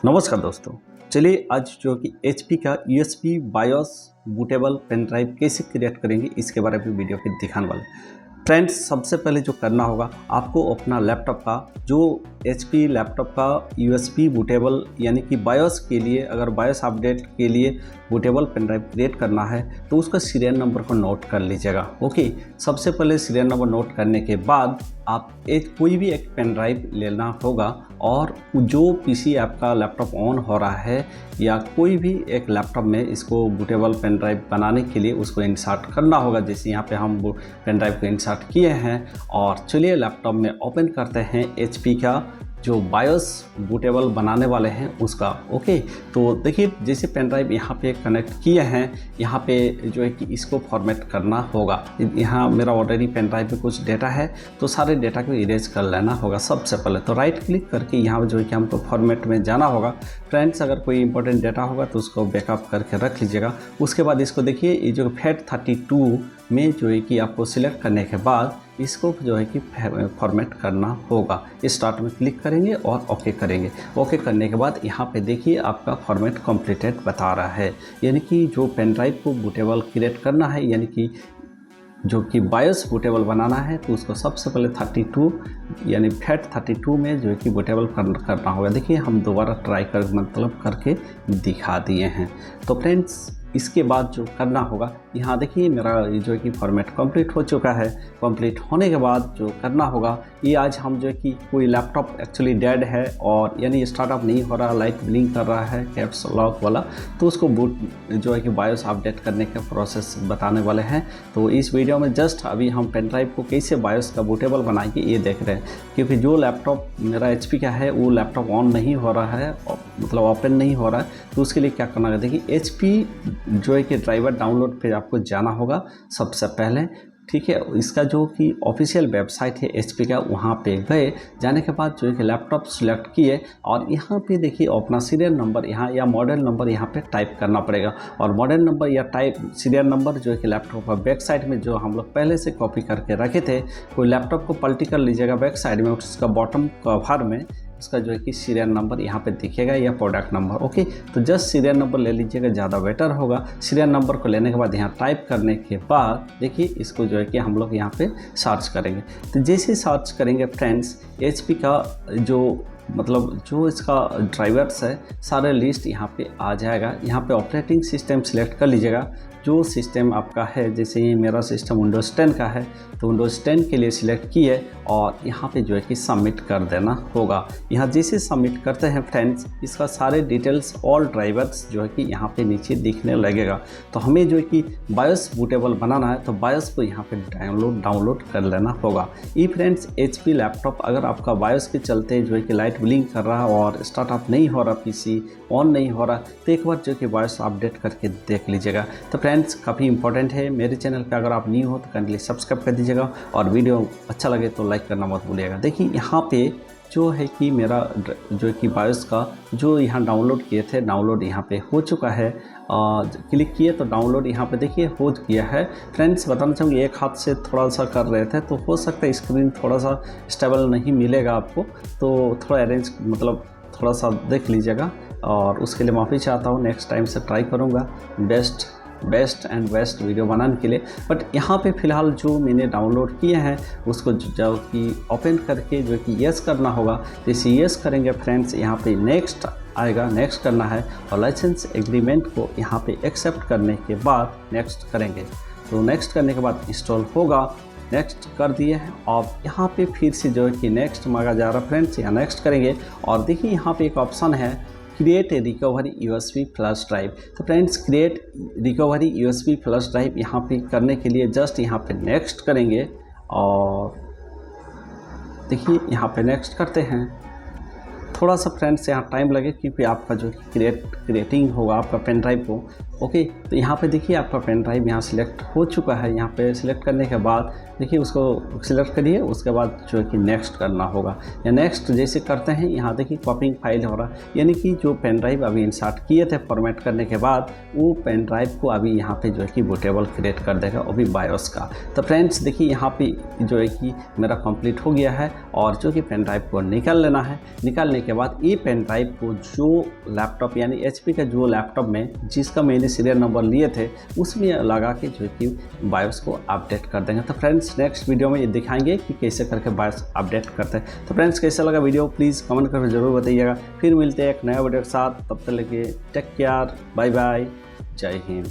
नमस्कार दोस्तों, चलिए आज जो कि HP का USB BIOS bootable pen drive कैसे क्रिएट करेंगे इसके बारे में वीडियो पे दिखाने वाले। फ्रेंड्स, सबसे पहले जो करना होगा आपको अपना लैपटॉप का जो HP लैपटॉप का USB बूटेबल यानी कि बायोस के लिए, अगर बायोस अपडेट के लिए बूटेबल पेन ड्राइव क्रिएट करना है तो उसका सीरियल नंबर को नोट कर लीजिएगा। ओके, सबसे पहले सीरियल नंबर नोट करने के बाद आप कोई भी एक पेन ड्राइव लेना होगा और जो पीसी आपका लैपटॉप ऑन हो रहा है या कोई भी एक लैपटॉप में इसको बूटेबल पेन ड्राइव बनाने के लिए उसको इंसर्ट करना होगा। जैसे यहाँ पे हम पेन ड्राइव को इंसर्ट किए हैं और चलिए लैपटॉप में ओपन करते हैं HP का जो बायोस बूटेबल बनाने वाले हैं उसका। ओके, तो देखिए जैसे पेन ड्राइव यहाँ पे कनेक्ट किए हैं, यहाँ पे जो है कि इसको फॉर्मेट करना होगा। यहाँ मेरा ऑलरेडी पेन ड्राइव में कुछ डेटा है तो सारे डेटा को इरेज कर लेना होगा। सबसे पहले तो राइट क्लिक करके यहाँ जो है कि हमको फॉर्मेट में जाना होगा। फ्रेंड्स, अगर कोई इंपॉर्टेंट डेटा होगा तो उसको बैकअप करके रख लीजिएगा। उसके बाद इसको देखिए, ये जो FAT32 में जो है कि आपको सिलेक्ट करने के बाद इसको जो है कि फॉर्मेट करना होगा। स्टार्ट में क्लिक करेंगे और ओके करेंगे। ओके करने के बाद यहाँ पे देखिए आपका फॉर्मेट कंप्लीटेड बता रहा है, यानी कि जो पेन ड्राइव को बूटेबल क्रिएट करना है यानी कि जो कि बायोस बूटेबल बनाना है तो उसको सबसे पहले 32 यानी FAT32 में जो है कि बूटेबल करना होगा। देखिए हम दोबारा ट्राई करके दिखा दिए हैं। तो फ्रेंड्स, इसके बाद जो करना होगा, यहाँ देखिए मेरा जो है कि फॉर्मेट कंप्लीट हो चुका है। कंप्लीट होने के बाद जो करना होगा, ये आज हम जो है कि कोई लैपटॉप एक्चुअली डेड है और यानी स्टार्टअप नहीं हो रहा, लाइट ब्लिंक कर रहा है कैप्स लॉक वाला, तो उसको बूट जो है कि बायोस अपडेट करने का प्रोसेस बताने वाले हैं। तो इस वीडियो में जस्ट अभी हम पेन ड्राइव को कैसे बायोस का बूटेबल बनाएंगे ये देख रहे हैं, क्योंकि जो लैपटॉप मेरा HP का है वो लैपटॉप ऑन नहीं हो रहा है, मतलब ओपन नहीं हो रहा है। तो उसके लिए क्या करना है, देखिए HP जो है कि ड्राइवर डाउनलोड पे आपको जाना होगा सबसे पहले। ठीक है, इसका जो कि ऑफिशियल वेबसाइट है HP का, वहाँ पे गए, जाने के बाद जो है कि लैपटॉप सिलेक्ट किए और यहाँ पे देखिए अपना सीरियल नंबर यहाँ या मॉडल नंबर यहाँ पे टाइप करना पड़ेगा। और मॉडल नंबर या सीरियल नंबर जो है कि लैपटॉप का बैक साइड में जो हम लोग पहले से कॉपी करके रखे थे, कोई लैपटॉप को पलटी कर लीजिएगा बैक साइड में, उसका बॉटम कवर में उसका जो है कि सीरियल नंबर यहाँ पे दिखेगा या प्रोडक्ट नंबर। ओके, तो जस्ट सीरियल नंबर ले लीजिएगा, ज़्यादा बेटर होगा। सीरियल नंबर को लेने के बाद यहाँ टाइप करने के बाद देखिए इसको जो है कि हम लोग यहाँ पे सर्च करेंगे। तो जैसे सर्च करेंगे फ्रेंड्स, HP का जो मतलब जो इसका ड्राइवर्स है सारे लिस्ट यहाँ पे आ जाएगा। यहाँ पे ऑपरेटिंग सिस्टम सिलेक्ट कर लीजिएगा, जो सिस्टम आपका है। जैसे ये मेरा सिस्टम विंडोज़ 10 का है तो विंडोज़ 10 के लिए सिलेक्ट किए और यहाँ पे जो है कि सबमिट कर देना होगा। यहाँ जैसे सबमिट करते हैं फ्रेंड्स, इसका सारे डिटेल्स ऑल ड्राइवर्स जो है कि यहाँ पे नीचे दिखने लगेगा। तो हमें जो है कि बायोस बूटेबल बनाना है तो बायोस को यहाँ पे डाउनलोड कर लेना होगा। ये फ्रेंड्स HP लैपटॉप अगर आपका बायोस के चलते जो है कि लाइट ब्लिंक कर रहा है और स्टार्टअप नहीं हो रहा, PC ऑन नहीं हो रहा, तो एक बार जो है कि बायोस अपडेट करके देख लीजिएगा। तो फ्रेंड्स, काफ़ी इंपॉर्टेंट है। मेरे चैनल पे अगर आप न्यू हो तो काइंडली सब्सक्राइब कर दीजिएगा और वीडियो अच्छा लगे तो लाइक करना मत भूलिएगा। देखिए यहाँ पे जो है कि मेरा जो है कि बायोस का जो यहाँ डाउनलोड किए थे, डाउनलोड यहाँ पे हो चुका है। क्लिक किए तो डाउनलोड यहाँ पे देखिए हो गया है। फ्रेंड्स, बताना चाहूँगी एक हाथ से थोड़ा सा कर रहे थे तो हो सकता है स्क्रीन थोड़ा सा स्टेबल नहीं मिलेगा आपको, तो थोड़ा अरेंज मतलब थोड़ा सा देख लीजिएगा और उसके लिए माफ़ी चाहता हूँ। नेक्स्ट टाइम से ट्राई करूँगा बेस्ट एंड बेस्ट वीडियो बनाने के लिए। बट यहाँ पे फ़िलहाल जो मैंने डाउनलोड किए हैं उसको जो कि ओपन करके जो कि येस करना होगा। जैसे येस करेंगे फ्रेंड्स, यहाँ पे नेक्स्ट आएगा, नेक्स्ट करना है और लाइसेंस एग्रीमेंट को यहाँ पे एक्सेप्ट करने के बाद नेक्स्ट करेंगे। तो नेक्स्ट करने के बाद इंस्टॉल होगा, नेक्स्ट कर दिए हैं। और यहाँ पे फिर से जो है कि नेक्स्ट मांगा जा रहा है फ्रेंड्स, यहाँ नेक्स्ट करेंगे और देखिए यहाँ पे एक ऑप्शन है create a recovery USB flash drive. तो friends, create recovery USB flash drive यहाँ पे करने के लिए जस्ट यहाँ पे नेक्स्ट करेंगे और देखिए यहाँ पे नेक्स्ट करते हैं। थोड़ा सा फ्रेंड्स यहाँ टाइम लगे क्योंकि आपका जो क्रिएटिंग होगा आपका पेन ड्राइव को। ओके, तो यहाँ पे देखिए आपका पेन ड्राइव यहाँ सिलेक्ट हो चुका है। यहाँ पे सिलेक्ट करने के बाद देखिए उसको सिलेक्ट करिए, उसके बाद जो है कि नेक्स्ट करना होगा। या नेक्स्ट जैसे करते हैं, यहाँ देखिए कॉपिंग फाइल हो रहा है, यानी कि जो पेन ड्राइव अभी इंसर्ट किए थे फॉर्मेट करने के बाद, वो पेन ड्राइव को अभी यहाँ पे जो है कि बूटेबल क्रिएट कर देगा, वो भी बायोस का। तो फ्रेंड्स देखिए यहाँ पे जो है कि मेरा कंप्लीट हो गया है, और जो कि पेन ड्राइव को निकाल लेना है। निकालने के बाद ये पेन ड्राइव को जो लैपटॉप यानी एचपी का जो लैपटॉप में जिसका मैंने सीरियल नंबर लिए थे उसमें लगा के जो कि बायोस को अपडेट कर देंगे। तो फ्रेंड्स नेक्स्ट वीडियो में ये दिखाएंगे कि कैसे करके बायोस अपडेट करते हैं। तो फ्रेंड्स कैसा लगा वीडियो प्लीज़ कमेंट करके ज़रूर बताइएगा। फिर मिलते हैं एक नया वीडियो के साथ, तब तक के टेक केयर, बाय बाय, जय हिंद।